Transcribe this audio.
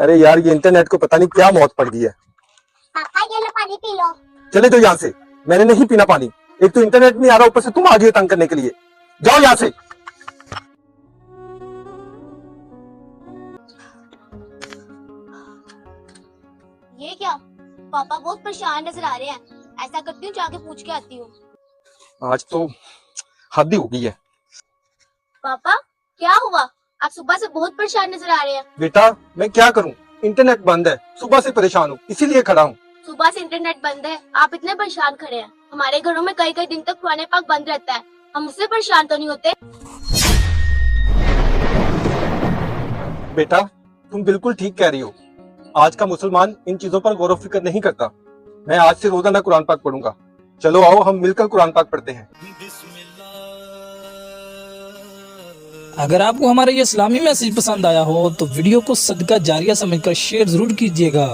अरे यार, ये इंटरनेट को पता नहीं क्या मौत पड़ गई है। पापा ये लो पानी पी लो। चले तो यहाँ से, मैंने नहीं पीना पानी। एक तो इंटरनेट नहीं आ रहा, ऊपर से तुम आ गई हो तंग करने के लिए। जाओ यहाँ से। ये क्या, पापा बहुत परेशान नजर आ रहे हैं। ऐसा करती हूँ, जाके पूछ के आती हूँ। आज तो हद ही हो गई है। पापा क्या हुआ, आप सुबह से बहुत परेशान नजर आ रहे हैं। बेटा मैं क्या करूं, इंटरनेट बंद है, सुबह से परेशान हूँ, इसीलिए खड़ा हूँ। सुबह से इंटरनेट बंद है, आप इतने परेशान खड़े हैं। हमारे घरों में कई कई दिन तक पुराने पाक बंद रहता है, हम उससे परेशान तो नहीं होते। बेटा तुम बिल्कुल ठीक कह रही हो। आज का मुसलमान इन चीजों पर गौर फिक्र नहीं करता। मैं आज से रोजाना कुरान पाक पढ़ूंगा। चलो आओ हम मिलकर कुरान पाक पढ़ते हैं। अगर आपको हमारा ये इस्लामी मैसेज पसंद आया हो तो वीडियो को सदका जारिया समझकर शेयर जरूर कीजिएगा।